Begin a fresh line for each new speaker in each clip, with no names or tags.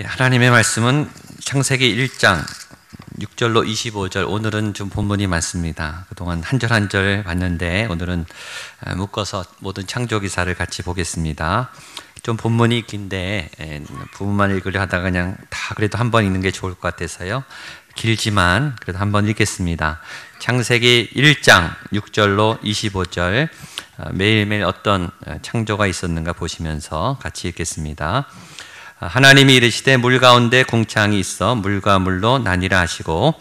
하나님의 말씀은 창세기 1장 6절로 25절. 오늘은 좀 본문이 많습니다. 그동안 한 절 한 절 봤는데 오늘은 묶어서 모든 창조 기사를 같이 보겠습니다. 좀 본문이 긴데 부분만 읽으려 하다가 그냥 다 그래도 한 번 읽는 게 좋을 것 같아서요. 길지만 그래도 한 번 읽겠습니다. 창세기 1장 6절로 25절. 매일매일 어떤 창조가 있었는가 보시면서 같이 읽겠습니다. 하나님이 이르시되 물 가운데 궁창이 있어 물과 물로 나뉘라 하시고,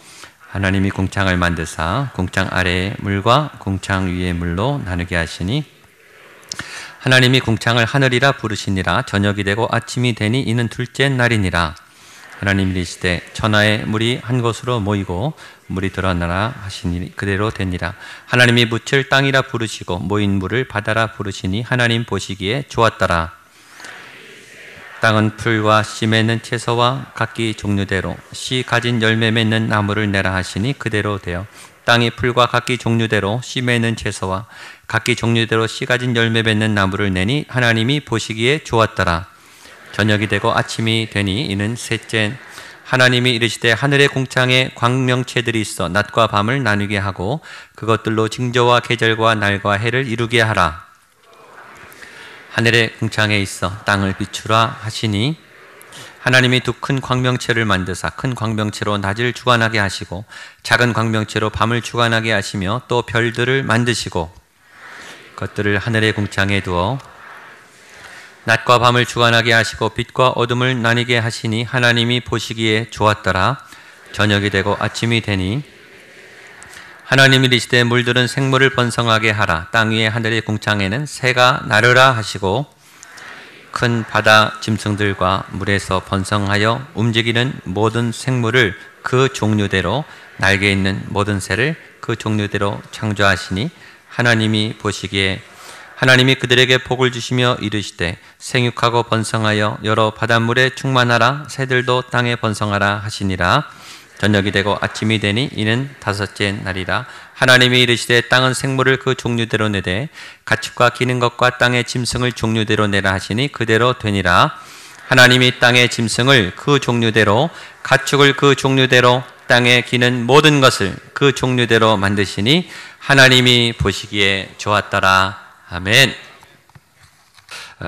하나님이 궁창을 만드사 궁창 아래의 물과 궁창 위의 물로 나누게 하시니, 하나님이 궁창을 하늘이라 부르시니라. 저녁이 되고 아침이 되니 이는 둘째 날이니라. 하나님이 이르시되 천하의 물이 한 곳으로 모이고 물이 드러나라 하시니 그대로 되니라. 하나님이 묻을 땅이라 부르시고 모인 물을 바다라 부르시니 하나님 보시기에 좋았더라. 땅은 풀과 씨 맺는 채소와 각기 종류대로 씨 가진 열매 맺는 나무를 내라 하시니 그대로 되어 땅이 풀과 각기 종류대로 씨 맺는 채소와 각기 종류대로 씨 가진 열매 맺는 나무를 내니 하나님이 보시기에 좋았더라. 저녁이 되고 아침이 되니 이는 셋째. 하나님이 이르시되 하늘의 궁창에 광명체들이 있어 낮과 밤을 나누게 하고 그것들로 징조와 계절과 날과 해를 이루게 하라. 하늘의 궁창에 있어 땅을 비추라 하시니, 하나님이 두 큰 광명체를 만드사 큰 광명체로 낮을 주관하게 하시고 작은 광명체로 밤을 주관하게 하시며 또 별들을 만드시고 그것들을 하늘의 궁창에 두어 낮과 밤을 주관하게 하시고 빛과 어둠을 나뉘게 하시니 하나님이 보시기에 좋았더라. 저녁이 되고 아침이 되니 하나님이 이르시되 물들은 생물을 번성하게 하라. 땅 위에 하늘의 궁창에는 새가 나르라 하시고 큰 바다 짐승들과 물에서 번성하여 움직이는 모든 생물을 그 종류대로, 날개 있는 모든 새를 그 종류대로 창조하시니, 하나님이 보시기에 하나님이 그들에게 복을 주시며 이르시되 생육하고 번성하여 여러 바닷물에 충만하라. 새들도 땅에 번성하라 하시니라. 저녁이 되고 아침이 되니 이는 다섯째 날이라. 하나님이 이르시되 땅은 생물을 그 종류대로 내되 가축과 기는 것과 땅의 짐승을 종류대로 내라 하시니 그대로 되니라. 하나님이 땅의 짐승을 그 종류대로, 가축을 그 종류대로, 땅에 기는 모든 것을 그 종류대로 만드시니 하나님이 보시기에 좋았더라. 아멘.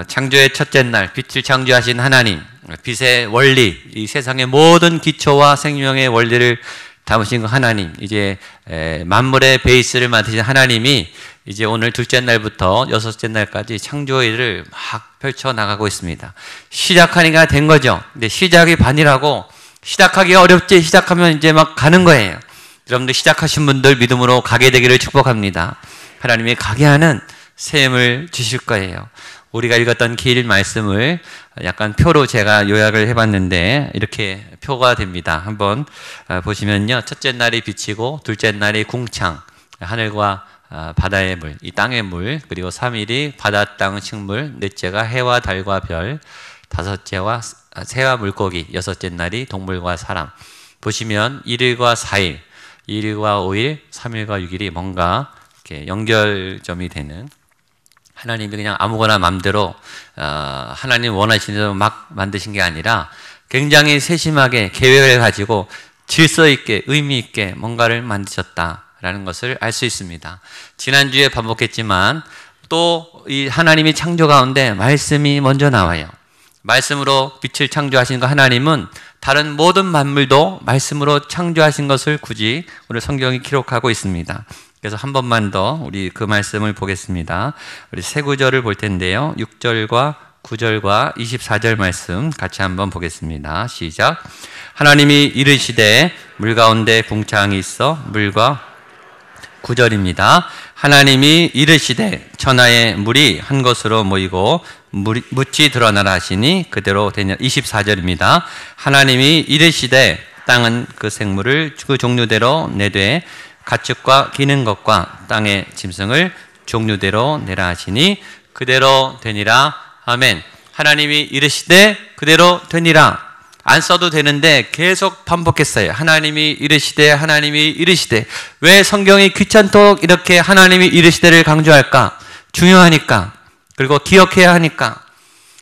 창조의 첫째 날 빛을 창조하신 하나님, 빛의 원리, 이 세상의 모든 기초와 생명의 원리를 담으신 그 하나님, 이제 만물의 베이스를 만드신 하나님이 이제 오늘 둘째 날부터 여섯째 날까지 창조일을 막 펼쳐나가고 있습니다. 시작하니까 된 거죠. 근데 시작이 반이라고, 시작하기가 어렵지 시작하면 이제 막 가는 거예요. 여러분들 시작하신 분들 믿음으로 가게 되기를 축복합니다. 하나님이 가게 하는 셈을 주실 거예요. 우리가 읽었던 길 말씀을 약간 표로 제가 요약을 해봤는데 이렇게 표가 됩니다. 한번 보시면요. 첫째 날이 빛이고, 둘째 날이 궁창, 하늘과 바다의 물, 이 땅의 물, 그리고 3일이 바다, 땅, 식물, 넷째가 해와 달과 별, 다섯째와 새와 물고기, 여섯째 날이 동물과 사람. 보시면 1일과 4일, 2일과 5일, 3일과 6일이 뭔가 이렇게 연결점이 되는, 하나님이 그냥 아무거나 마음대로 하나님 원하시는 대로 막 만드신 게 아니라 굉장히 세심하게 계획을 가지고 질서 있게 의미 있게 뭔가를 만드셨다라는 것을 알 수 있습니다. 지난주에 반복했지만 또 이 하나님이 창조 가운데 말씀이 먼저 나와요. 말씀으로 빛을 창조하신 그 하나님은 다른 모든 만물도 말씀으로 창조하신 것을 굳이 오늘 성경이 기록하고 있습니다. 그래서 한 번만 더 우리 그 말씀을 보겠습니다. 우리 세 구절을 볼 텐데요. 6절과 9절과 24절 말씀 같이 한번 보겠습니다. 시작. 하나님이 이르시되 물 가운데 궁창이 있어 물과 9절입니다. 하나님이 이르시되 천하의 물이 한 곳으로 모이고 묻이 드러나라 하시니 그대로 되냐. 24절입니다. 하나님이 이르시되 땅은 그 생물을 그 종류대로 내되 가축과 기는 것과 땅의 짐승을 종류대로 내라 하시니 그대로 되니라. 아멘. 하나님이 이르시되 그대로 되니라. 안 써도 되는데 계속 반복했어요. 하나님이 이르시되, 하나님이 이르시되. 왜 성경이 귀찮도록 이렇게 하나님이 이르시되를 강조할까? 중요하니까. 그리고 기억해야 하니까.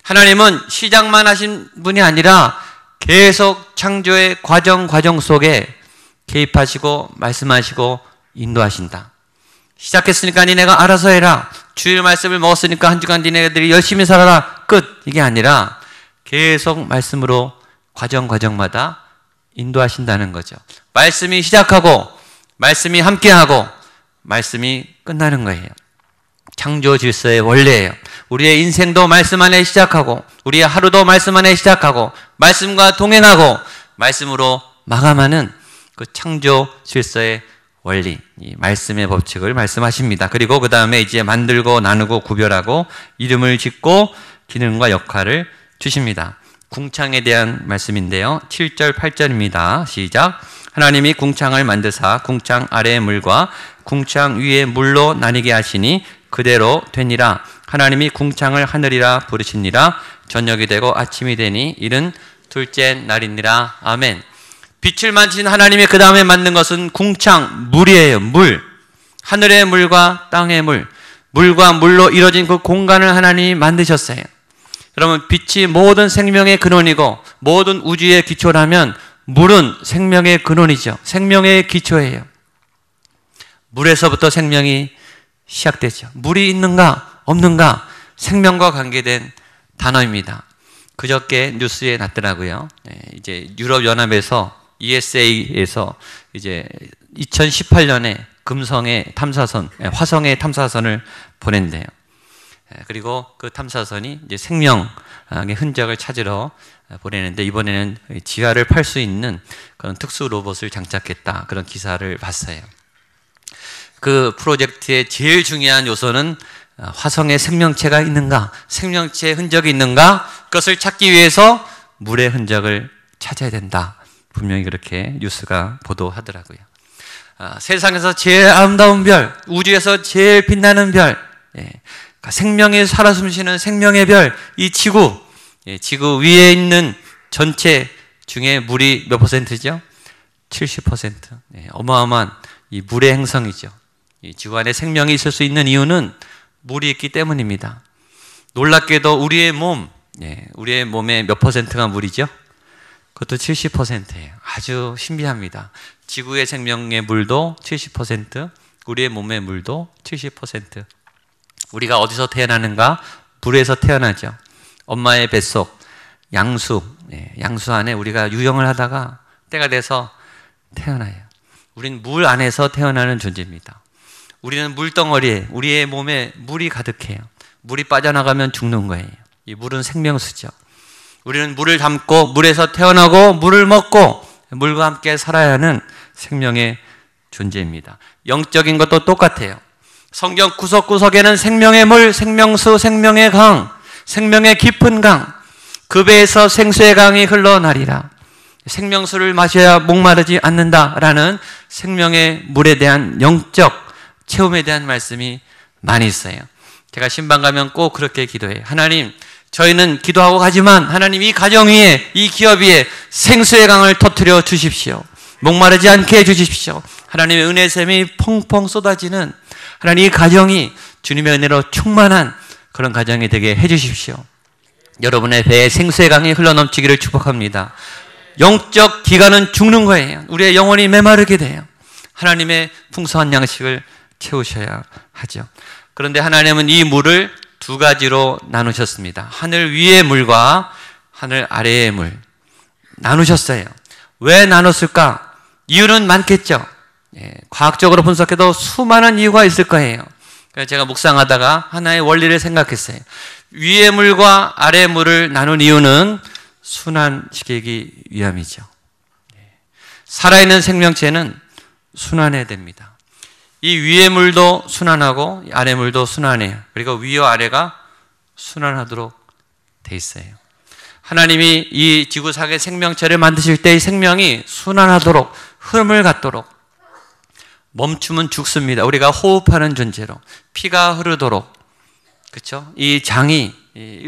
하나님은 시작만 하신 분이 아니라 계속 창조의 과정 속에 개입하시고 말씀하시고 인도하신다. 시작했으니까 니네가 알아서 해라. 주일 말씀을 먹었으니까 한 주간 니네들이 열심히 살아라. 끝. 이게 아니라 계속 말씀으로 과정마다 인도하신다는 거죠. 말씀이 시작하고 말씀이 함께하고 말씀이 끝나는 거예요. 창조 질서의 원리예요. 우리의 인생도 말씀 안에 시작하고 우리의 하루도 말씀 안에 시작하고 말씀과 동행하고 말씀으로 마감하는 그 창조 질서의 원리, 이 말씀의 법칙을 말씀하십니다. 그리고 그 다음에 이제 만들고 나누고 구별하고 이름을 짓고 기능과 역할을 주십니다. 궁창에 대한 말씀인데요. 7절 8절입니다. 시작. 하나님이 궁창을 만드사 궁창 아래의 물과 궁창 위의 물로 나뉘게 하시니 그대로 되니라. 하나님이 궁창을 하늘이라 부르시니라. 저녁이 되고 아침이 되니 이른 둘째 날이니라. 아멘. 빛을 만드신 하나님이 그 다음에 만든 것은 궁창, 물이에요. 물. 하늘의 물과 땅의 물. 물과 물로 이루어진 그 공간을 하나님이 만드셨어요. 여러분, 빛이 모든 생명의 근원이고 모든 우주의 기초라면 물은 생명의 근원이죠. 생명의 기초예요. 물에서부터 생명이 시작되죠. 물이 있는가 없는가 생명과 관계된 단어입니다. 그저께 뉴스에 났더라고요. 이제 유럽연합에서 ESA에서 이제 2018년에 금성의 탐사선, 화성의 탐사선을 보낸대요. 그리고 그 탐사선이 이제 생명의 흔적을 찾으러 보내는데 이번에는 지하를 팔 수 있는 그런 특수 로봇을 장착했다. 그런 기사를 봤어요. 그 프로젝트의 제일 중요한 요소는 화성에 생명체가 있는가, 생명체의 흔적이 있는가, 그것을 찾기 위해서 물의 흔적을 찾아야 된다. 분명히 그렇게 뉴스가 보도하더라고요. 세상에서 제일 아름다운 별, 우주에서 제일 빛나는 별, 생명이 살아 숨쉬는 생명의 별, 이 지구, 지구 위에 있는 전체 중에 물이 몇 %죠? 70%. 어마어마한 이 물의 행성이죠. 이 지구 안에 생명이 있을 수 있는 이유는 물이 있기 때문입니다. 놀랍게도 우리의 몸의 몇 %가 물이죠? 그것도 70%예요. 아주 신비합니다. 지구의 생명의 물도 70%, 우리의 몸의 물도 70%. 우리가 어디서 태어나는가? 물에서 태어나죠. 엄마의 뱃속, 양수 안에 우리가 유영을 하다가 때가 돼서 태어나요. 우린 물 안에서 태어나는 존재입니다. 우리는 물덩어리에, 우리의 몸에 물이 가득해요. 물이 빠져나가면 죽는 거예요. 이 물은 생명수죠. 우리는 물을 담고 물에서 태어나고 물을 먹고 물과 함께 살아야 하는 생명의 존재입니다. 영적인 것도 똑같아요. 성경 구석구석에는 생명의 물, 생명수, 생명의 강, 생명의 깊은 강, 그 배에서 생수의 강이 흘러나리라. 생명수를 마셔야 목마르지 않는다라는 생명의 물에 대한 영적 체험에 대한 말씀이 많이 있어요. 제가 신방 가면 꼭 그렇게 기도해요. 하나님, 저희는 기도하고 가지만 하나님 이 가정 위에, 이 기업 위에 생수의 강을 터뜨려 주십시오. 목마르지 않게 해주십시오. 하나님의 은혜의 샘이 펑펑 쏟아지는 하나님 이 가정이 주님의 은혜로 충만한 그런 가정이 되게 해주십시오. 여러분의 배에 생수의 강이 흘러넘치기를 축복합니다. 영적 기간은 죽는 거예요. 우리의 영혼이 메마르게 돼요. 하나님의 풍성한 양식을 채우셔야 하죠. 그런데 하나님은 이 물을 두 가지로 나누셨습니다. 하늘 위의 물과 하늘 아래의 물 나누셨어요. 왜 나눴을까? 이유는 많겠죠. 과학적으로 분석해도 수많은 이유가 있을 거예요. 그래서 제가 묵상하다가 하나의 원리를 생각했어요. 위의 물과 아래의 물을 나눈 이유는 순환시키기 위함이죠. 살아있는 생명체는 순환해야 됩니다. 이 위의 물도 순환하고 아래 물도 순환해요. 그리고 위와 아래가 순환하도록 돼 있어요. 하나님이 이 지구상의 생명체를 만드실 때 이 생명이 순환하도록, 흐름을 갖도록, 멈추면 죽습니다. 우리가 호흡하는 존재로 피가 흐르도록, 그렇죠? 이 장이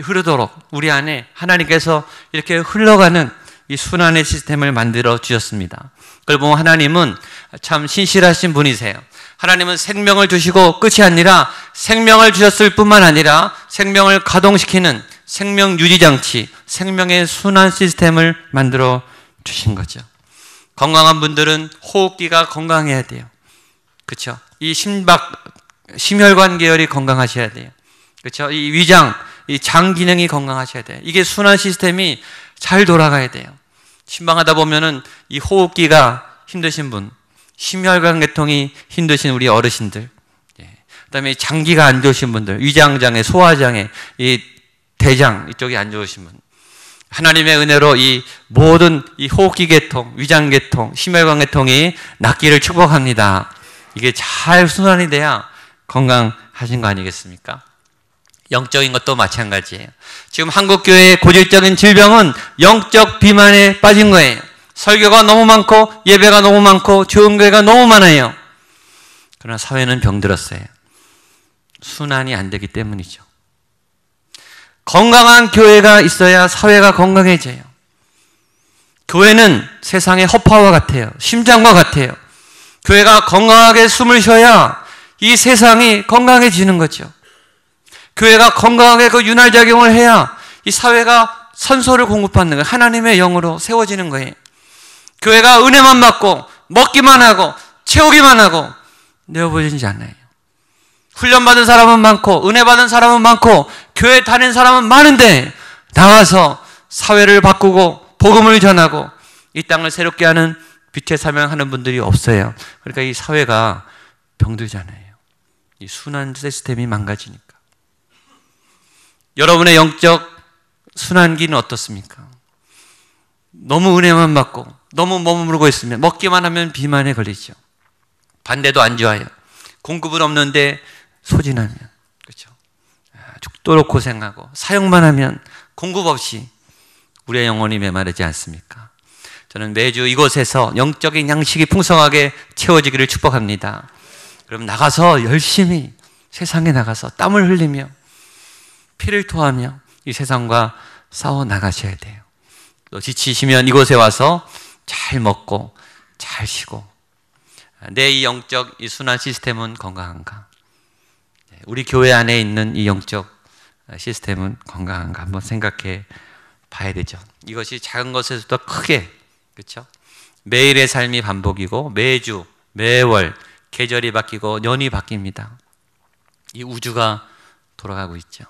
흐르도록 우리 안에 하나님께서 이렇게 흘러가는 이 순환의 시스템을 만들어 주셨습니다. 그걸 보면 하나님은 참 신실하신 분이세요. 하나님은 생명을 주시고 끝이 아니라 생명을 주셨을 뿐만 아니라 생명을 가동시키는 생명 유지 장치, 생명의 순환 시스템을 만들어 주신 거죠. 건강한 분들은 호흡기가 건강해야 돼요. 그렇죠? 이 심혈관 계열이 건강하셔야 돼요. 그렇죠? 이 위장, 이 장 기능이 건강하셔야 돼요. 이게 순환 시스템이 잘 돌아가야 돼요. 신방하다 보면은 이 호흡기가 힘드신 분, 심혈관 계통이 힘드신 우리 어르신들, 그다음에 장기가 안 좋으신 분들, 위장장애, 소화장애, 이 대장 이쪽이 안 좋으신 분, 하나님의 은혜로 이 모든 이 호흡기 계통, 위장 계통, 심혈관 계통이 낫기를 축복합니다. 이게 잘 순환이 돼야 건강하신 거 아니겠습니까? 영적인 것도 마찬가지예요. 지금 한국교회의 고질적인 질병은 영적 비만에 빠진 거예요. 설교가 너무 많고 예배가 너무 많고 좋은 교회가 너무 많아요. 그러나 사회는 병들었어요. 순환이 안 되기 때문이죠. 건강한 교회가 있어야 사회가 건강해져요. 교회는 세상의 허파와 같아요. 심장과 같아요. 교회가 건강하게 숨을 쉬어야 이 세상이 건강해지는 거죠. 교회가 건강하게 그 윤활작용을 해야 이 사회가 선소를 공급받는 거예요. 하나님의 영으로 세워지는 거예요. 교회가 은혜만 받고 먹기만 하고 채우기만 하고 내어보이지 않아요. 훈련받은 사람은 많고 은혜 받은 사람은 많고 교회 다니는 사람은 많은데 나와서 사회를 바꾸고 복음을 전하고 이 땅을 새롭게 하는 빛의 사명하는 분들이 없어요. 그러니까 이 사회가 병들잖아요. 이 순환 시스템이 망가지니까. 여러분의 영적 순환기는 어떻습니까? 너무 은혜만 받고 너무 머무르고 있으면 먹기만 하면 비만에 걸리죠. 반대도 안 좋아요. 공급은 없는데 소진하면, 그렇죠? 죽도록 고생하고 사용만 하면 공급 없이 우리의 영혼이 메마르지 않습니까? 저는 매주 이곳에서 영적인 양식이 풍성하게 채워지기를 축복합니다. 그럼 나가서 열심히 세상에 나가서 땀을 흘리며 피를 토하며 이 세상과 싸워 나가셔야 돼요. 또 지치시면 이곳에 와서 잘 먹고 잘 쉬고 내 이 영적 이 순환 시스템은 건강한가? 우리 교회 안에 있는 이 영적 시스템은 건강한가? 한번 생각해 봐야 되죠. 이것이 작은 것에서도 크게, 그렇죠? 매일의 삶이 반복이고 매주, 매월 계절이 바뀌고 년이 바뀝니다. 이 우주가 돌아가고 있죠.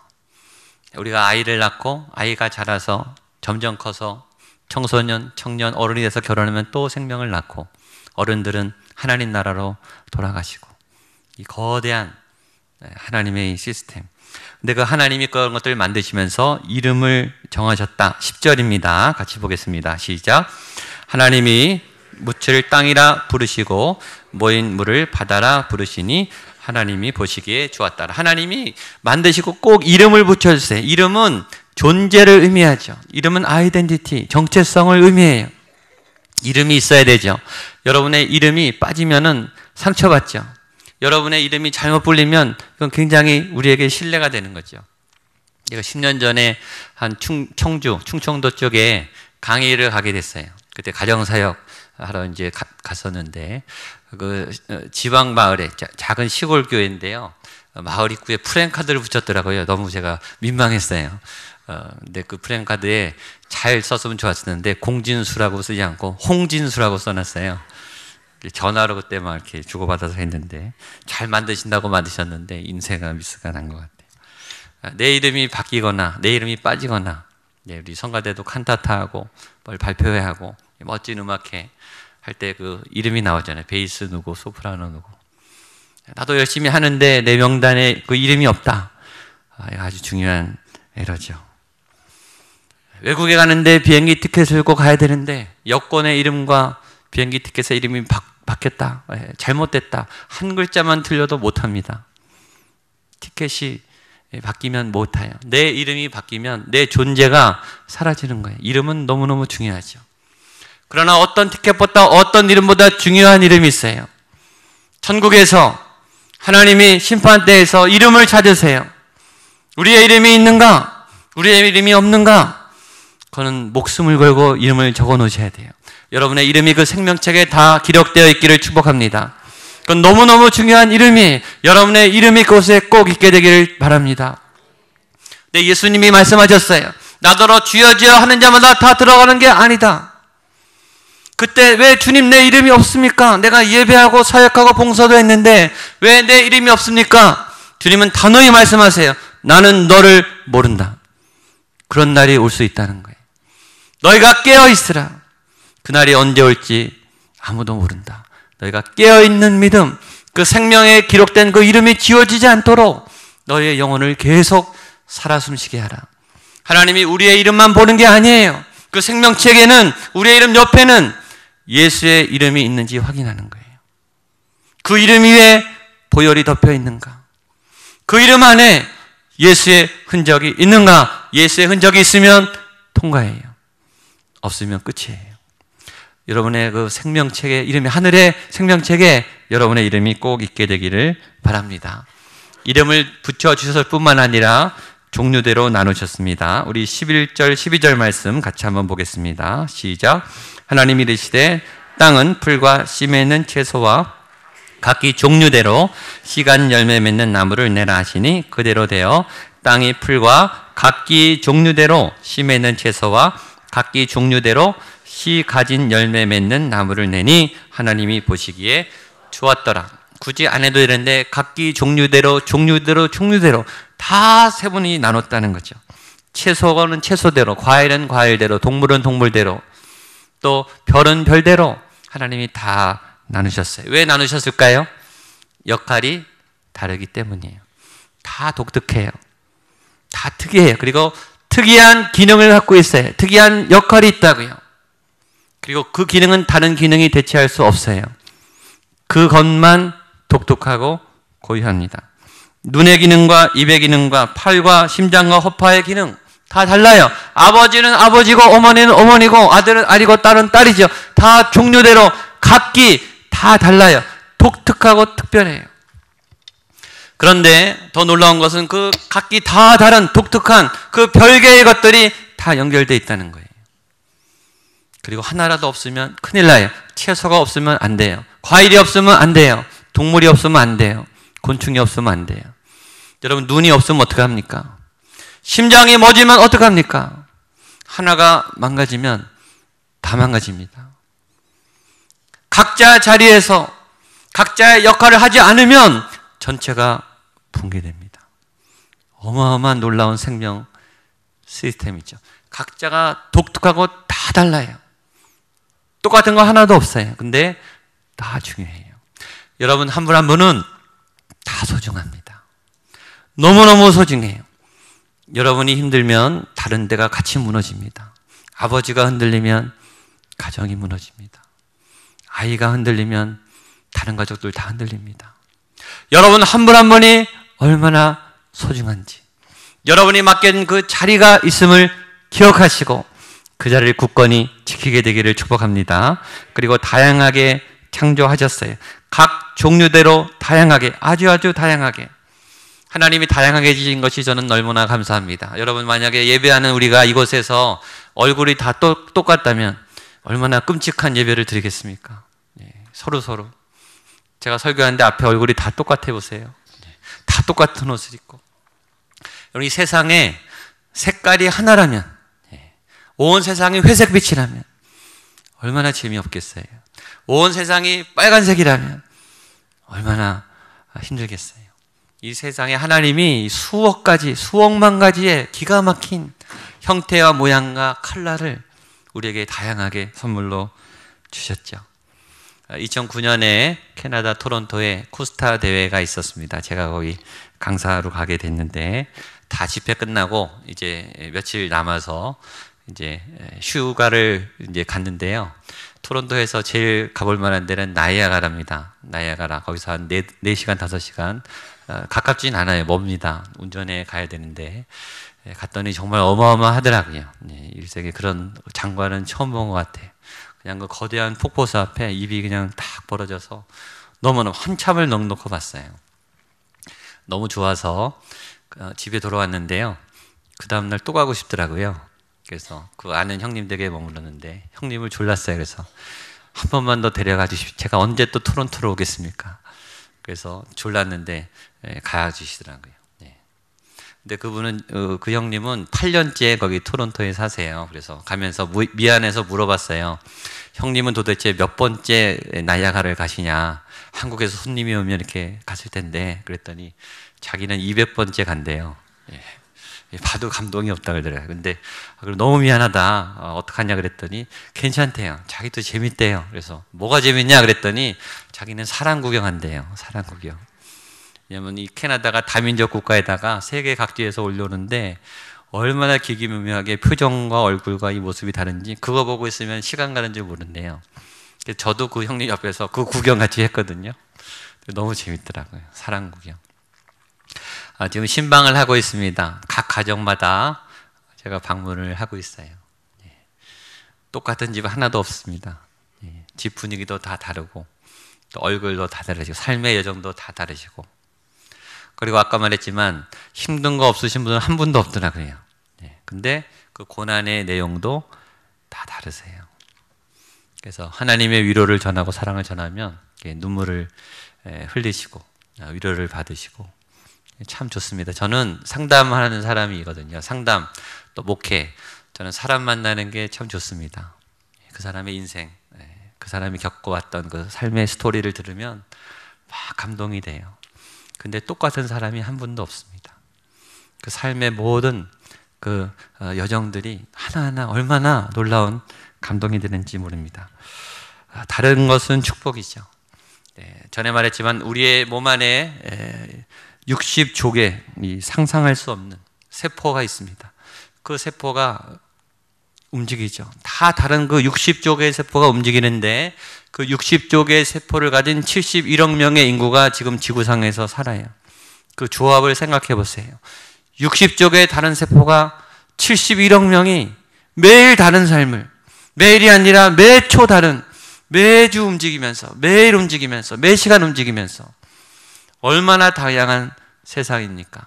우리가 아이를 낳고 아이가 자라서 점점 커서 청소년, 청년, 어른이 돼서 결혼하면 또 생명을 낳고 어른들은 하나님 나라로 돌아가시고 이 거대한 하나님의 시스템. 근데 그 하나님이 그런 것들을 만드시면서 이름을 정하셨다. 10절입니다. 같이 보겠습니다. 시작. 하나님이 묻을 땅이라 부르시고 모인 물을 바다라 부르시니 하나님이 보시기에 좋았다. 하나님이 만드시고 꼭 이름을 붙여주세요. 이름은 존재를 의미하죠. 이름은 아이덴티티, 정체성을 의미해요. 이름이 있어야 되죠. 여러분의 이름이 빠지면은 상처받죠. 여러분의 이름이 잘못 불리면 그건 굉장히 우리에게 신뢰가 되는 거죠. 제가 10년 전에 한 충청도 쪽에 강의를 가게 됐어요. 그때 가정사역 하러 이제 갔었는데 그 지방 마을에 작은 시골 교회인데요. 마을 입구에 프랜카드를 붙였더라고요. 너무 제가 민망했어요. 근데 그 프랜카드에 잘 썼으면 좋았었는데 공진수라고 쓰지 않고 홍진수라고 써놨어요. 전화로 그때 막 이렇게 주고받아서 했는데 잘 만드신다고 만드셨는데 인쇄가 미스가 난 것 같아요. 내 이름이 바뀌거나 내 이름이 빠지거나 우리 성가대도 칸타타하고 뭘 발표회야 하고 멋진 음악회 할 때 그 이름이 나오잖아요. 베이스 누구, 소프라노 누구. 나도 열심히 하는데 내 명단에 그 이름이 없다. 아주 중요한 에러죠. 외국에 가는데 비행기 티켓을 꼭 가야 되는데 여권의 이름과 비행기 티켓의 이름이 바뀌었다. 잘못됐다. 한 글자만 틀려도 못합니다. 티켓이 바뀌면 못해요. 내 이름이 바뀌면 내 존재가 사라지는 거예요. 이름은 너무너무 중요하죠. 그러나 어떤 티켓보다 어떤 이름보다 중요한 이름이 있어요. 천국에서 하나님이 심판대에서 이름을 찾으세요. 우리의 이름이 있는가? 우리의 이름이 없는가? 그거는 목숨을 걸고 이름을 적어 놓으셔야 돼요. 여러분의 이름이 그 생명책에 다 기록되어 있기를 축복합니다. 그건 너무너무 중요한 이름이 여러분의 이름이 그곳에 꼭 있게 되기를 바랍니다. 근데 예수님이 말씀하셨어요. 나더러 주여 주여 하는 자마다 다 들어가는 게 아니다. 그때 왜 주님 내 이름이 없습니까? 내가 예배하고 사역하고 봉사도 했는데 왜 내 이름이 없습니까? 주님은 단호히 말씀하세요. 나는 너를 모른다. 그런 날이 올 수 있다는 거예요. 너희가 깨어있으라. 그날이 언제 올지 아무도 모른다. 너희가 깨어있는 믿음, 그 생명에 기록된 그 이름이 지워지지 않도록 너희의 영혼을 계속 살아 숨쉬게 하라. 하나님이 우리의 이름만 보는 게 아니에요. 그 생명책에는 우리의 이름 옆에는 예수의 이름이 있는지 확인하는 거예요. 그 이름 위에 보혈이 덮여 있는가? 그 이름 안에 예수의 흔적이 있는가? 예수의 흔적이 있으면 통과해요. 없으면 끝이에요. 여러분의 그 생명책에 이름이 하늘의 생명책에 여러분의 이름이 꼭 있게 되기를 바랍니다. 이름을 붙여주셨을 뿐만 아니라 종류대로 나누셨습니다. 우리 11절 12절 말씀 같이 한번 보겠습니다. 시작. 하나님이 이르시되 땅은 풀과 씨 맺는 채소와 각기 종류대로 씨간 열매 맺는 나무를 내라 하시니 그대로 되어 땅이 풀과 각기 종류대로 씨 맺는 채소와 각기 종류대로 씨 가진 열매 맺는 나무를 내니 하나님이 보시기에 좋았더라. 굳이 안 해도 되는데 각기 종류대로 다 세 분이 나눴다는 거죠. 채소는 채소대로, 과일은 과일대로, 동물은 동물대로, 또 별은 별대로 하나님이 다 나누셨어요. 왜 나누셨을까요? 역할이 다르기 때문이에요. 다 독특해요. 다 특이해요. 그리고 특이한 기능을 갖고 있어요. 특이한 역할이 있다고요. 그리고 그 기능은 다른 기능이 대체할 수 없어요. 그것만 독특하고 고유합니다. 눈의 기능과 입의 기능과 팔과 심장과 허파의 기능 다 달라요. 아버지는 아버지고 어머니는 어머니고 아들은 아니고 딸은 딸이죠. 다 종류대로 각기 다 달라요. 독특하고 특별해요. 그런데 더 놀라운 것은 그 각기 다 다른 독특한 그 별개의 것들이 다 연결되어 있다는 거예요. 그리고 하나라도 없으면 큰일 나요. 채소가 없으면 안 돼요. 과일이 없으면 안 돼요. 동물이 없으면 안 돼요. 곤충이 없으면 안 돼요. 여러분, 눈이 없으면 어떡합니까? 심장이 멎으면 어떡합니까? 하나가 망가지면 다 망가집니다. 각자 자리에서 각자의 역할을 하지 않으면 전체가 붕괴됩니다. 어마어마한 놀라운 생명 시스템이죠. 각자가 독특하고 다 달라요. 똑같은 거 하나도 없어요. 근데 다 중요해요. 여러분, 한 분 한 분은 다 소중합니다. 너무너무 소중해요. 여러분이 힘들면 다른 데가 같이 무너집니다. 아버지가 흔들리면 가정이 무너집니다. 아이가 흔들리면 다른 가족들 다 흔들립니다. 여러분 한 분 한 분이 얼마나 소중한지, 여러분이 맡긴 그 자리가 있음을 기억하시고 그 자리를 굳건히 지키게 되기를 축복합니다. 그리고 다양하게 창조하셨어요. 각 종류대로 다양하게, 아주 다양하게 하나님이 다양하게 지신 것이 저는 얼마나 감사합니다. 여러분, 만약에 예배하는 우리가 이곳에서 얼굴이 다 똑같다면 얼마나 끔찍한 예배를 드리겠습니까? 서로 제가 설교하는데 앞에 얼굴이 다 똑같아 보세요. 다 똑같은 옷을 입고. 여러분, 이 세상에 색깔이 하나라면, 온 세상이 회색빛이라면 얼마나 재미없겠어요. 온 세상이 빨간색이라면 얼마나 힘들겠어요. 이 세상에 하나님이 수억 가지, 수억만 가지의 기가 막힌 형태와 모양과 컬러를 우리에게 다양하게 선물로 주셨죠. 2009년에 캐나다 토론토에 쿠스타 대회가 있었습니다. 제가 거기 강사로 가게 됐는데 다 집회 끝나고 이제 며칠 남아서 이제 휴가를 이제 갔는데요. 토론토에서 제일 가볼 만한 데는 나이아가라입니다. 나이아가라. 거기서 한 4시간, 5시간. 가깝진 않아요. 멉니다. 운전해 가야 되는데. 갔더니 정말 어마어마하더라고요. 일생에 그런 장관은 처음 본 것 같아요. 그냥 그 거대한 폭포수 앞에 입이 그냥 딱 벌어져서 너무너무 한참을 넋놓고 봤어요. 너무 좋아서 집에 돌아왔는데요. 그 다음날 또 가고 싶더라고요. 그래서 그 아는 형님 댁에 머물렀는데 형님을 졸랐어요. 그래서 한 번만 더 데려가 주십시오. 제가 언제 또 토론토로 오겠습니까? 그래서 졸랐는데 가 주시더라고요. 근데 그분은 그 형님은 8년째 거기 토론토에 사세요. 그래서 가면서 미안해서 물어봤어요. 형님은 도대체 몇 번째 나이아가라를 가시냐? 한국에서 손님이 오면 이렇게 갔을 텐데. 그랬더니 자기는 200번째 간대요. 예. 봐도 감동이 없다 그러더라고요. 근데 너무 미안하다. 어떡하냐 그랬더니 괜찮대요. 자기도 재밌대요. 그래서 뭐가 재밌냐 그랬더니 자기는 사람 구경한대요. 사람 구경. 왜냐면 이 캐나다가 다민족 국가에다가 세계 각지에서 올려오는데 얼마나 기기묘묘하게 표정과 얼굴과 이 모습이 다른지 그거 보고 있으면 시간 가는 줄 모른대요. 저도 그 형님 옆에서 그 구경 같이 했거든요. 너무 재밌더라고요. 사람 구경. 지금 신방을 하고 있습니다. 각 가정마다 제가 방문을 하고 있어요. 똑같은 집 하나도 없습니다. 집 분위기도 다 다르고 또 얼굴도 다 다르시고 삶의 여정도 다 다르시고 그리고 아까 말했지만 힘든 거 없으신 분은 한 분도 없더라고요. 근데 그 고난의 내용도 다 다르세요. 그래서 하나님의 위로를 전하고 사랑을 전하면 눈물을 흘리시고 위로를 받으시고 참 좋습니다. 저는 상담하는 사람이거든요. 상담 또 목회 저는 사람 만나는 게 참 좋습니다. 그 사람의 인생 그 사람이 겪어왔던 그 삶의 스토리를 들으면 막 감동이 돼요. 근데 똑같은 사람이 한 분도 없습니다. 그 삶의 모든 그 여정들이 하나하나 얼마나 놀라운 감동이 되는지 모릅니다. 다른 것은 축복이죠. 전에 말했지만 우리의 몸 안에 60족의 상상할 수 없는 세포가 있습니다. 그 세포가 움직이죠. 다 다른 그 60족의 세포가 움직이는데 그 60족의 세포를 가진 71억 명의 인구가 지금 지구상에서 살아요. 그 조합을 생각해 보세요. 60족의 다른 세포가 71억 명이 매일 다른 삶을 매일이 아니라 매초 다른 매주 움직이면서 매일 움직이면서 매 시간 움직이면서 얼마나 다양한 세상입니까?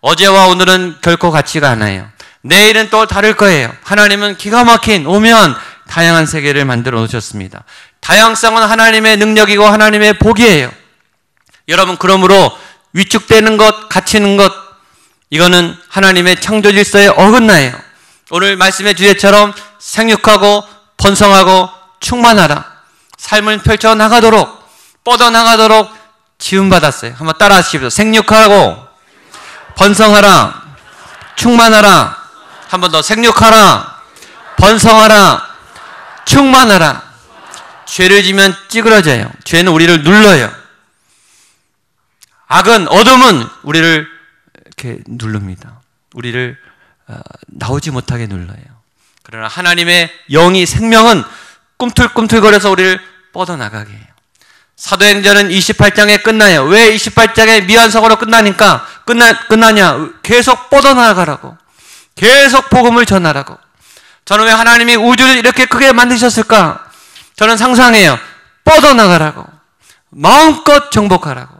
어제와 오늘은 결코 같지가 않아요. 내일은 또 다를 거예요. 하나님은 기가 막힌 오면 다양한 세계를 만들어 놓으셨습니다. 다양성은 하나님의 능력이고 하나님의 복이에요. 여러분 그러므로 위축되는 것, 갇히는 것 이거는 하나님의 창조 질서에 어긋나요. 오늘 말씀의 주제처럼 생육하고 번성하고 충만하라. 삶을 펼쳐나가도록 뻗어나가도록 지음받았어요. 한번 따라 하십시오. 생육하고 번성하라 충만하라. 한 번 더 생육하라 번성하라 충만하라. 죄를 지면 찌그러져요. 죄는 우리를 눌러요. 악은 어둠은 우리를 이렇게 누릅니다. 우리를 나오지 못하게 눌러요. 그러나 하나님의 영이 생명은 꿈틀꿈틀거려서 우리를 뻗어나가게 해요. 사도행전은 28장에 끝나요. 왜 28장에 미완성으로 끝나냐? 계속 뻗어나가라고. 계속 복음을 전하라고. 저는 왜 하나님이 우주를 이렇게 크게 만드셨을까? 저는 상상해요. 뻗어나가라고. 마음껏 정복하라고.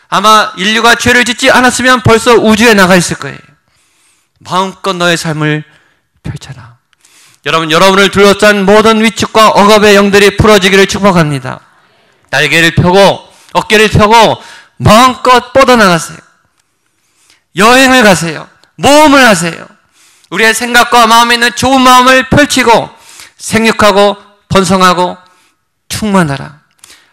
아마 인류가 죄를 짓지 않았으면 벌써 우주에 나가 있을 거예요. 마음껏 너의 삶을 펼쳐라. 여러분을 둘러싼 모든 위축과 억압의 영들이 풀어지기를 축복합니다. 날개를 펴고 어깨를 펴고 마음껏 뻗어나가세요. 여행을 가세요. 모험을 하세요. 우리의 생각과 마음에 있는 좋은 마음을 펼치고 생육하고 번성하고 충만하라.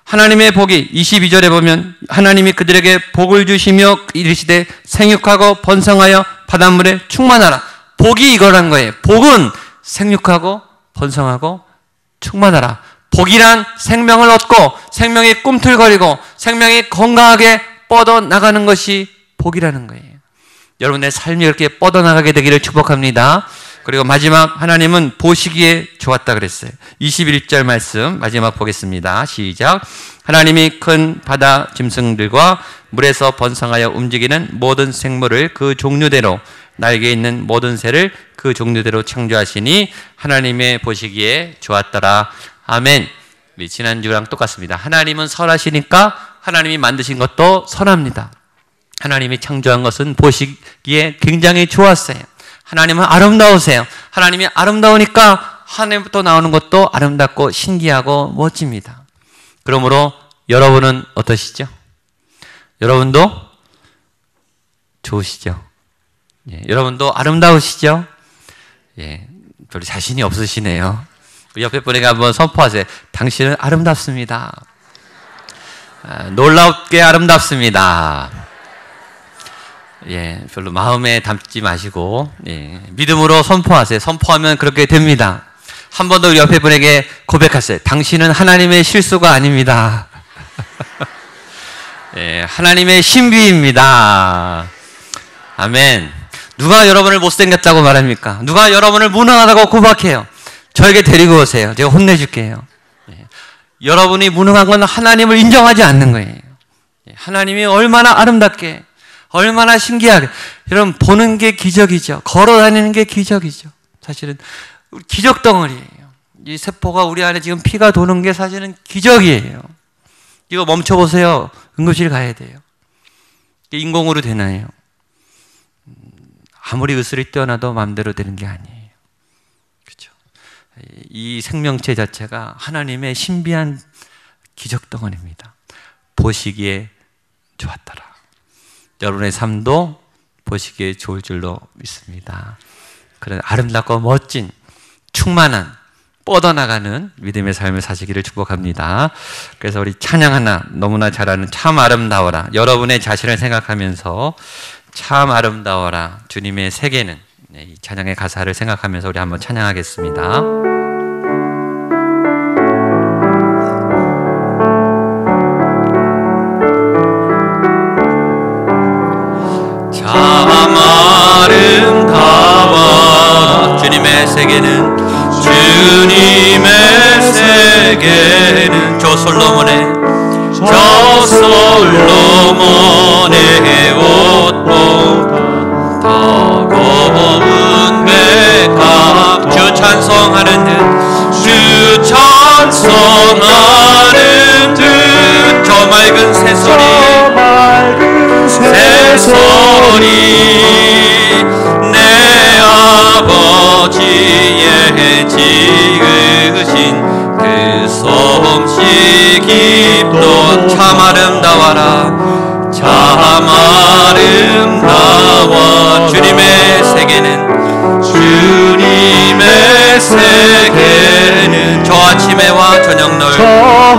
하나님의 복이 22절에 보면 하나님이 그들에게 복을 주시며 이르시되 생육하고 번성하여 바닷물에 충만하라. 복이 이거란 거예요. 복은 생육하고 번성하고 충만하라. 복이란 생명을 얻고 생명이 꿈틀거리고 생명이 건강하게 뻗어나가는 것이 복이라는 거예요. 여러분의 삶이 그렇게 뻗어나가게 되기를 축복합니다. 그리고 마지막 하나님은 보시기에 좋았다 그랬어요. 21절 말씀 마지막 보겠습니다. 시작. 하나님이 큰 바다 짐승들과 물에서 번성하여 움직이는 모든 생물을 그 종류대로 날개 있는 모든 새를 그 종류대로 창조하시니 하나님의 보시기에 좋았더라. 아멘. 우리 지난주랑 똑같습니다. 하나님은 선하시니까 하나님이 만드신 것도 선합니다. 하나님이 창조한 것은 보시기에 굉장히 좋았어요. 하나님은 아름다우세요. 하나님이 아름다우니까 하늘부터 나오는 것도 아름답고 신기하고 멋집니다. 그러므로 여러분은 어떠시죠? 여러분도 좋으시죠? 예, 여러분도 아름다우시죠? 예, 별로 자신이 없으시네요. 옆에 분에게 한번 선포하세요. 당신은 아름답습니다. 놀랍게 아름답습니다. 예, 별로 마음에 담지 마시고, 예, 믿음으로 선포하세요. 선포하면 그렇게 됩니다. 한 번 더 우리 옆에 분에게 고백하세요. 당신은 하나님의 실수가 아닙니다. 예, 하나님의 신비입니다. 아멘. 누가 여러분을 못생겼다고 말합니까? 누가 여러분을 무능하다고 고백해요? 저에게 데리고 오세요. 제가 혼내줄게요. 예, 여러분이 무능한 건 하나님을 인정하지 않는 거예요. 예, 하나님이 얼마나 아름답게, 얼마나 신기하게. 여러분, 보는 게 기적이죠. 걸어 다니는 게 기적이죠. 사실은 기적 덩어리예요. 이 세포가 우리 안에 지금 피가 도는 게 사실은 기적이에요. 이거 멈춰보세요. 응급실 가야 돼요. 인공으로 되나요? 아무리 의술이 뛰어나도 마음대로 되는 게 아니에요. 그렇죠? 이 생명체 자체가 하나님의 신비한 기적 덩어리입니다. 보시기에 좋았더라. 여러분의 삶도 보시기에 좋을 줄로 믿습니다. 그런 아름답고 멋진, 충만한, 뻗어나가는 믿음의 삶을 사시기를 축복합니다. 그래서 우리 찬양 하나 너무나 잘하는 참 아름다워라. 여러분의 자신을 생각하면서 참 아름다워라. 주님의 세계는, 이 찬양의 가사를 생각하면서 우리 한번 찬양하겠습니다. 참 아름다워라. 주님의 세계는, 주님의 세계는 저 솔로몬의 옷보다 더 고운 백합. 주 찬송하는 듯, 주 찬송하는 듯, 저 맑은 새소리 내 아버지의 지으신 그 솜씨 깊도 참 아름다워라. 참 아름다워. 주님의 세계는, 주님의 세계는 저 아침 해와 저녁 널,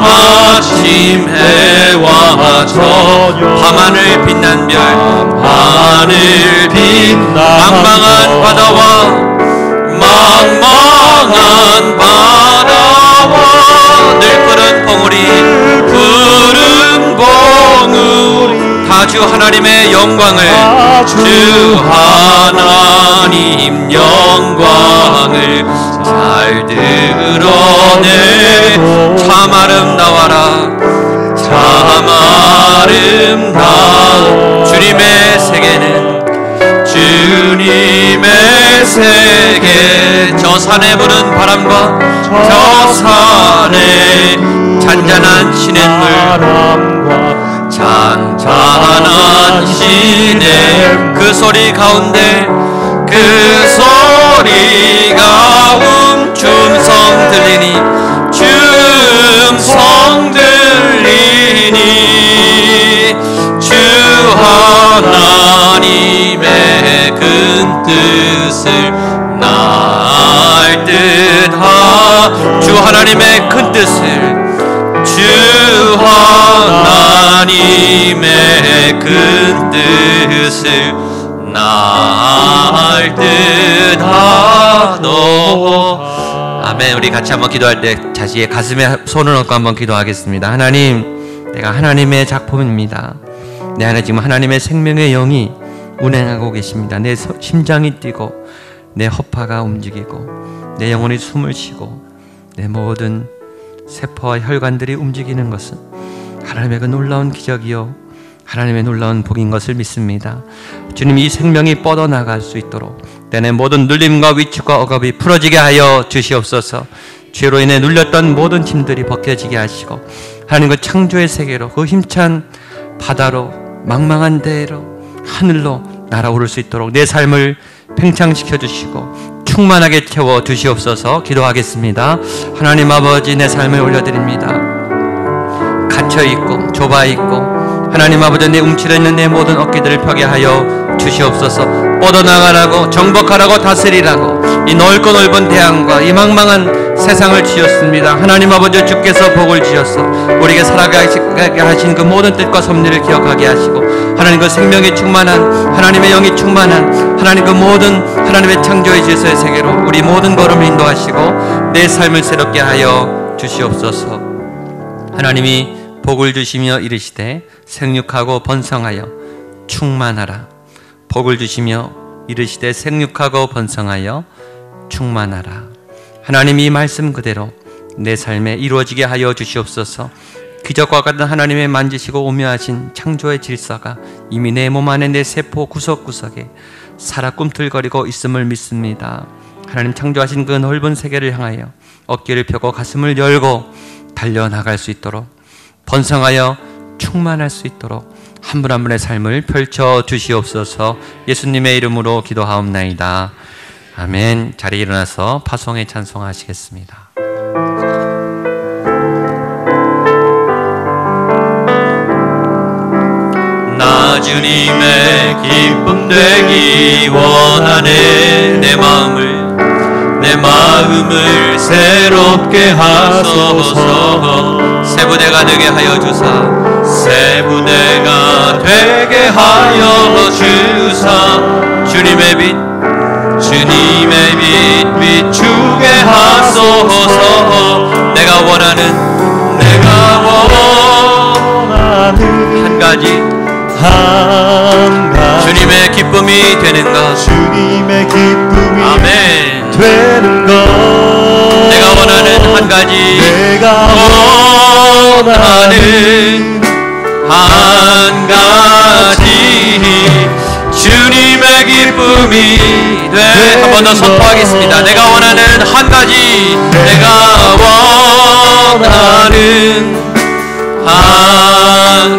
아침 해와 저녁 밤하늘 빛난 별, 하늘 빛난 망망한 바다와, 망망한 바다와 늘 푸른 봉우리, 푸른 봉우리 다 주 하나님의 영광을, 주 하나님 영광을 잘 드러내. 참 아름다워라. 참 아름다워. 주님의 세계는, 주님의 세계. 저 산에 부는 바람과 저 산에 잔잔한 시냇물, 잔잔한 시냇 그 소리 가운데, 그 소리가 춤성 들리니, 춤성 들리니 주 하나님의 큰 뜻을 날 듯하. 주 하나님의 큰 뜻을, 주 하나님의 큰 뜻을 날 듯하도. 아멘. 우리 같이 한번 기도할 때 자신의 가슴에 손을 얹고 한번 기도하겠습니다. 하나님, 내가 하나님의 작품입니다. 내 안에 지금 하나님의 생명의 영이 운행하고 계십니다. 내 심장이 뛰고, 내 허파가 움직이고, 내 영혼이 숨을 쉬고, 내 모든 세포와 혈관들이 움직이는 것은 하나님의 그 놀라운 기적이요, 하나님의 놀라운 복인 것을 믿습니다. 주님, 이 생명이 뻗어나갈 수 있도록 내 모든 눌림과 위축과 억압이 풀어지게 하여 주시옵소서. 죄로 인해 눌렸던 모든 짐들이 벗겨지게 하시고, 하나님 그 창조의 세계로, 그 힘찬 바다로, 망망한 대로, 하늘로 날아오를 수 있도록 내 삶을 팽창시켜 주시고 충만하게 채워 주시옵소서. 기도하겠습니다. 하나님 아버지, 내 삶을 올려드립니다. 갇혀있고 좁아있고 하나님 아버지, 내 움츠려 있는 내 모든 어깨들을 펴게 하여 주시옵소서. 뻗어나가라고, 정복하라고, 다스리라고 이 넓고 넓은 대양과 이 망망한 세상을 지었습니다. 하나님 아버지, 주께서 복을 지어서 우리에게 살아가게 하신 그 모든 뜻과 섭리를 기억하게 하시고, 하나님 그 생명이 충만한, 하나님의 영이 충만한, 하나님 그 모든 하나님의 창조의 질서의 세계로 우리 모든 걸음을 인도하시고 내 삶을 새롭게 하여 주시옵소서. 하나님이 복을 주시며 이르시되 생육하고 번성하여 충만하라. 복을 주시며 이르시되 생육하고 번성하여 충만하라. 하나님이 이 말씀 그대로 내 삶에 이루어지게 하여 주시옵소서. 기적과 같은 하나님의 만지시고 오묘하신 창조의 질서가 이미 내 몸 안에, 내 세포 구석구석에 살아 꿈틀거리고 있음을 믿습니다. 하나님 창조하신 그 넓은 세계를 향하여 어깨를 펴고 가슴을 열고 달려나갈 수 있도록, 번성하여 충만할 수 있도록 한 분 한 분의 삶을 펼쳐 주시옵소서. 예수님의 이름으로 기도하옵나이다. 아멘. 자리에 일어나서 파송의 찬송하시겠습니다. 나 주님의 기쁨 되기 원하네. 내 마음을 새롭게 하소서. 새 부대가 되게 하여 주사, 새 부대가 되게 하여 주사. 주님의 빛 비추게 하소서. 내가 원하는 한 가지 주님의 기쁨이 되는 것,
주님의 기쁨이
아멘
되는 것.
내가 원하는 한 가지,
내가 원하는
한 가지 주님의 기쁨이 돼. 한 번 더 선포하겠습니다. 내가 원하는 한 가지, 내가 원하는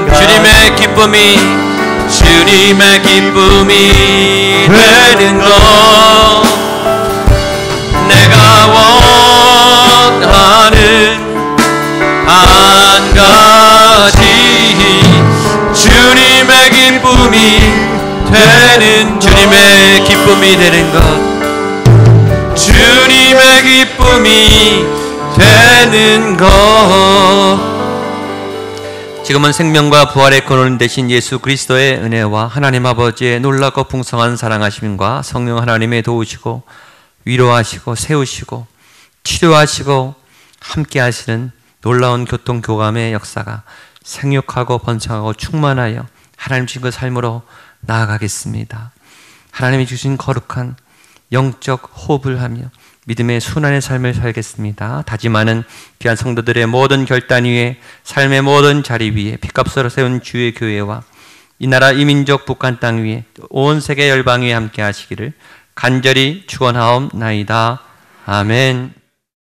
주님의 기쁨이 되는 것. 내가 원하는 한 가지 주님의 기쁨이 되는, 주님의 기쁨이 되는 것, 주님의 기쁨이 되는 것. 지금은 생명과 부활의 근원 되신 예수 그리스도의 은혜와 하나님 아버지의 놀랍고 풍성한 사랑하심과 성령 하나님의 도우시고 위로하시고 세우시고 치료하시고 함께 하시는 놀라운 교통교감의 역사가 생육하고 번성하고 충만하여 하나님 주신 그 삶으로 나아가겠습니다. 하나님이 주신 거룩한 영적 호흡을 하며 믿음의 순환의 삶을 살겠습니다. 다짐하는 귀한 성도들의 모든 결단 위에, 삶의 모든 자리 위에 핏값으로 세운 주의 교회와 이 나라 이민족 북한 땅 위에 온 세계 열방 위에 함께 하시기를 간절히 축원하옵나이다. 아멘.